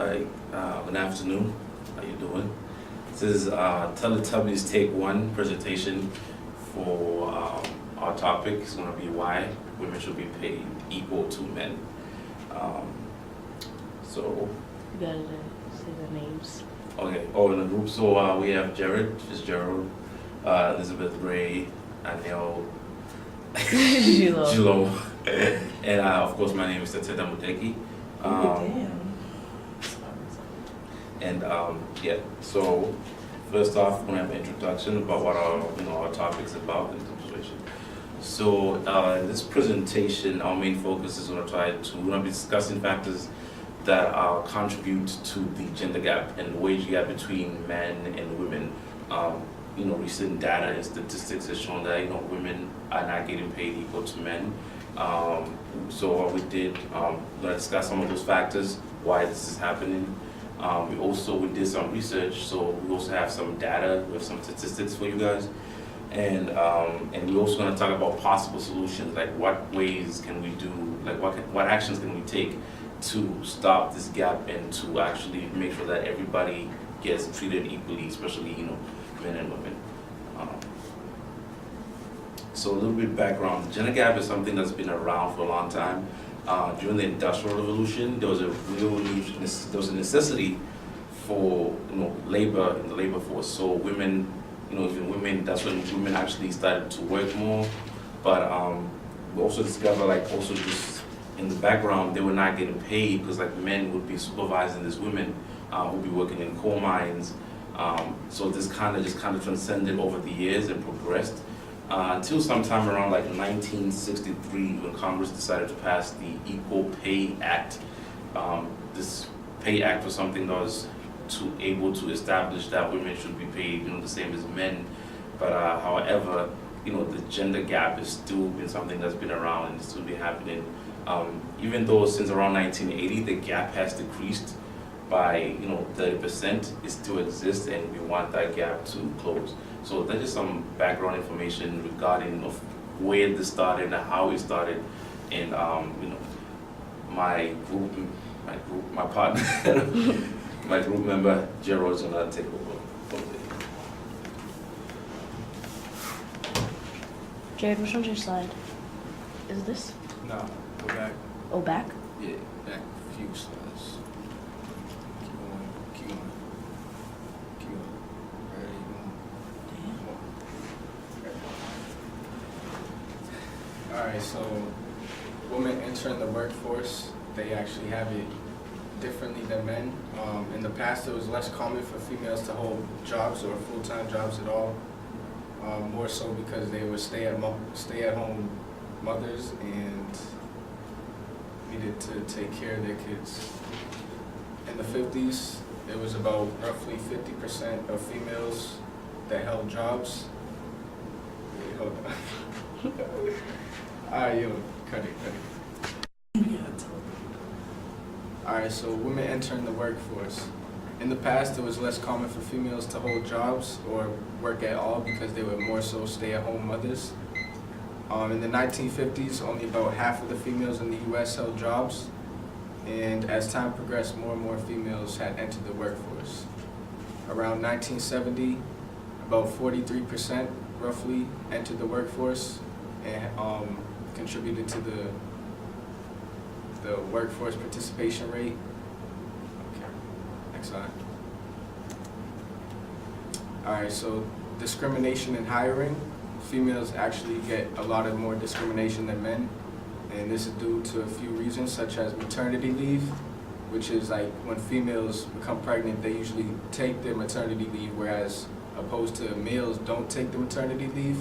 Hi, good afternoon. How you doing? This is Teletubbies Take One presentation for our topic. It's going to be why women should be paid equal to men. So. You gotta say the names. Okay. Oh, in the group. So we have Jared Fitzgerald, Elizabeth Ray, Anil, Jilo, and of course my name is Teta Muteki. And yeah, so first off, we're gonna have an introduction about what our topic's about in the situation. So in this presentation, our main focus is we're gonna be discussing factors that contribute to the gender gap and the wage gap between men and women. Recent data and statistics has shown that women are not getting paid equal to men. So what we did, we're gonna discuss some of those factors, why this is happening. We did some research, so we also have some data with some statistics for you guys, and we're also going to talk about possible solutions, like what ways can we do, like what actions can we take to stop this gap and to actually make sure that everybody gets treated equally, especially men and women. So a little bit of background: the gender gap is something that's been around for a long time. During the Industrial Revolution, there was a real need, there was a necessity for labor in the labor force. So women, even women, that's when women actually started to work more. But we also discovered, also just in the background, they were not getting paid because men would be supervising these women who would be working in coal mines. So this kind of transcended over the years and progressed. Until sometime around 1963, when Congress decided to pass the Equal Pay Act. This Pay Act was something that was able to establish that women should be paid, the same as men. But however, the gender gap has still been something that's been around and it's still been happening. Even though since around 1980, the gap has decreased by 30%, it still exists, and we want that gap to close. So that's just some background information regarding of where this started and how it started, and my partner, my group member Gerald's gonna take over from there. Jared, which one's your slide? Is this? No, go back. Oh, back? Yeah, back a few slides. Keep going. Alright, so women entering the workforce, they actually have it differently than men. In the past, it was less common for females to hold jobs or full-time jobs at all. More so because they were stay-at-home mothers and needed to take care of their kids. In the 50s, it was about roughly 50% of females that held jobs. Wait, hold on. Cut it. Alright, so women entering the workforce. In the past, it was less common for females to hold jobs or work at all because they were more so stay-at-home mothers. In the 1950s, only about half of the females in the U.S. held jobs, and as time progressed, more and more females had entered the workforce. Around 1970, about 43% roughly entered the workforce and contributed to the workforce participation rate. Okay, next slide. Alright, so discrimination in hiring. Females actually get a lot of more discrimination than men, and this is due to a few reasons, such as maternity leave, which is when females become pregnant, they usually take their maternity leave, whereas opposed to males don't take the maternity leave.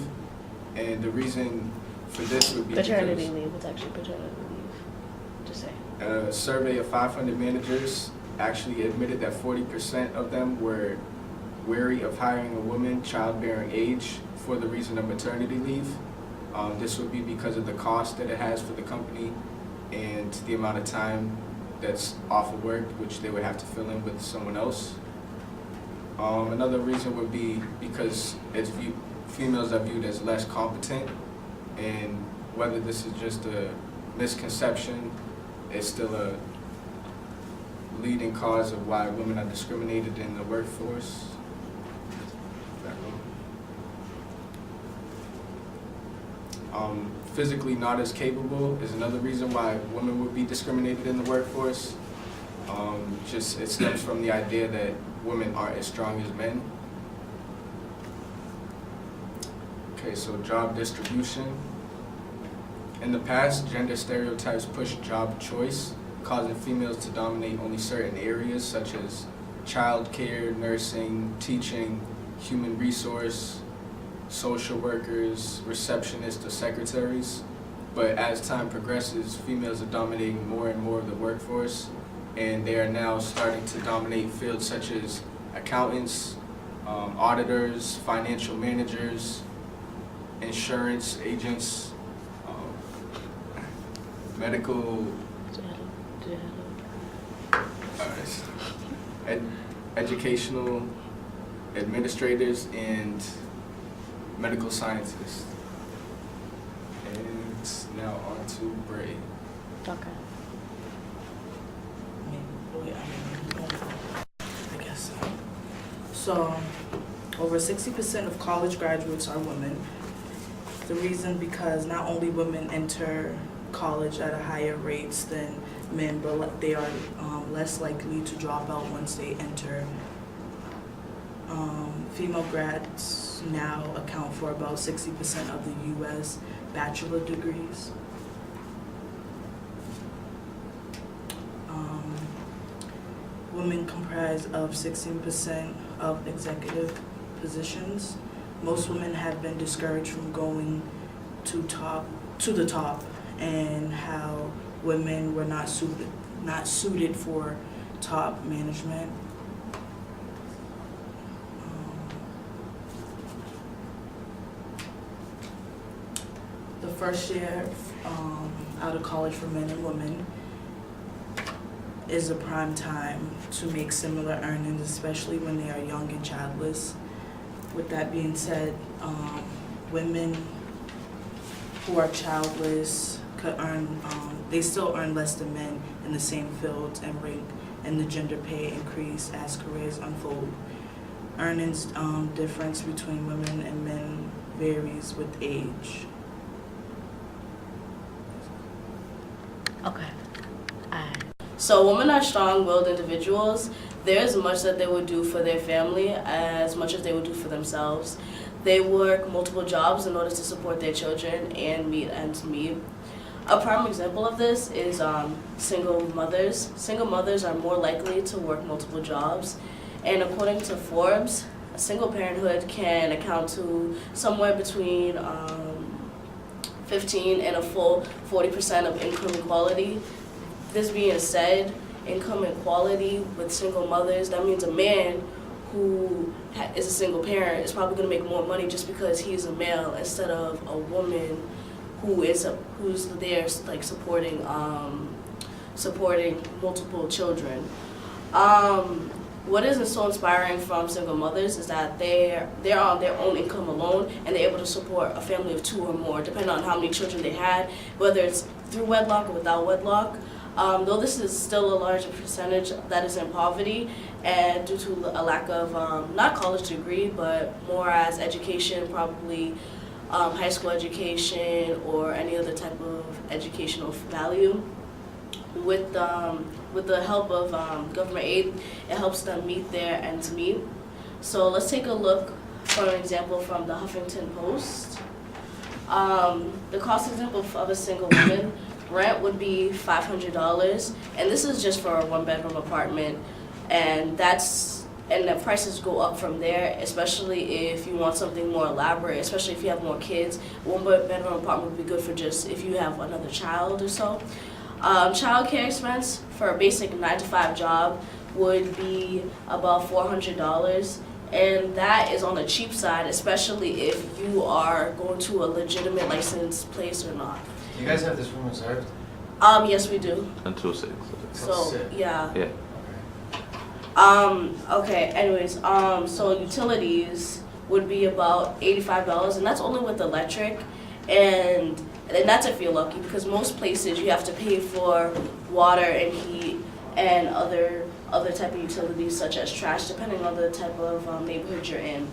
And the reason for this would be paternity leave. It's actually paternity leave, to say. A survey of 500 managers actually admitted that 40% of them were wary of hiring a woman childbearing age for the reason of maternity leave. This would be because of the cost that it has for the company and the amount of time that's off of work, which they would have to fill in with someone else. Another reason would be because females are viewed as less competent, and whether this is just a misconception, it's still leading cause of why women are discriminated in the workforce. Physically not as capable is another reason why women would be discriminated in the workforce. Just it stems from the idea that women aren't as strong as men. Okay, so job distribution. In the past, gender stereotypes pushed job choice, causing females to dominate only certain areas such as childcare, nursing, teaching, human resource, social workers, receptionists, or secretaries. But as time progresses, females are dominating more and more of the workforce, and they are now starting to dominate fields such as accountants, auditors, financial managers, insurance agents, medical, educational administrators, and medical scientists. And now on to Bray. Okay. I guess so. So, over 60% of college graduates are women. The reason because not only women enter college at a higher rates than men, but they are less likely to drop out once they enter. Female grads now account for about 60% of the U.S. bachelor degrees. Women comprise of 16% of executive positions. Most women have been discouraged from going to the top, and how women were not suited for top management. The first year out of college for men and women is a prime time to make similar earnings, especially when they are young and childless. With that being said, women who are childless could earn, they still earn less than men in the same fields and rank, and the gender pay increase as careers unfold. Earnings difference between women and men varies with age. Okay. Alright. So women are strong-willed individuals. There's much that they would do for their family as much as they would do for themselves. They work multiple jobs in order to support their children and meet ends meet. A prime example of this is single mothers. Single mothers are more likely to work multiple jobs, and according to Forbes, single parenthood can account to somewhere between 15 and a full 40% of income equality. This being said, income equality with single mothers, that means a man who is a single parent is probably going to make more money just because he's a male instead of a woman who's there like supporting multiple children. What isn't so inspiring from single mothers is that they're on their own income alone, and they're able to support a family of 2 or more, depending on how many children they had, whether it's through wedlock or without wedlock. Though this is still a large percentage that is in poverty, and due to a lack of not college degree, but more as education, probably high school education or any other type of educational value. With the help of government aid, it helps them meet their ends meet. So let's take a look for an example from the Huffington Post. The cost example of a single woman, rent would be $500, and this is just for a 1-bedroom apartment, and the prices go up from there, especially if you want something more elaborate, especially if you have more kids. 1-bedroom apartment would be good for just if you have another child or so. Child care expense for a basic 9-to-5 job would be about $400, and that is on the cheap side, especially if you are going to a legitimate licensed place or not. Do you guys have this room reserved? Yes, we do. Until 6. So, yeah. Yeah. Okay, anyways, so utilities would be about $85, and that's only with electric, and that's if you're lucky, because most places you have to pay for water and heat and other type of utilities such as trash, depending on the type of neighborhood you're in.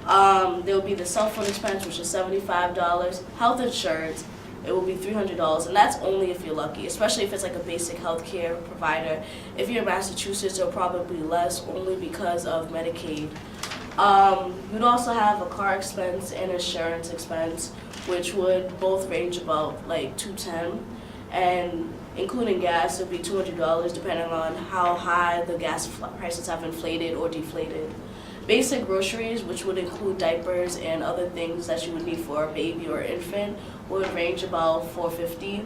There will be the cell phone expense, which is $75. Health insurance, it will be $300, and that's only if you're lucky, especially if it's like a basic health care provider. If you're in Massachusetts, it'll probably be less, only because of Medicaid. You'd also have a car expense and insurance expense, which would both range about like $210, and including gas, it would be $200, depending on how high the gas prices have inflated or deflated. Basic groceries, which would include diapers and other things that you would need for a baby or infant, would range about $450.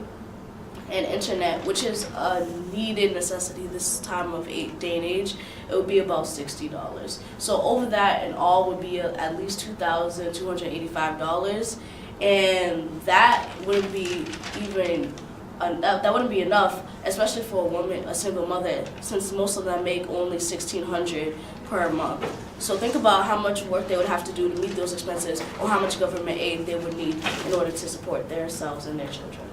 And internet, which is a needed necessity this time of day and age, it would be about $60. So over that and all would be at least $2,285, and that wouldn't be even that wouldn't be enough, especially for a woman, a single mother, since most of them make only $1,600 per month. So think about how much work they would have to do to meet those expenses, or how much government aid they would need in order to support themselves and their children.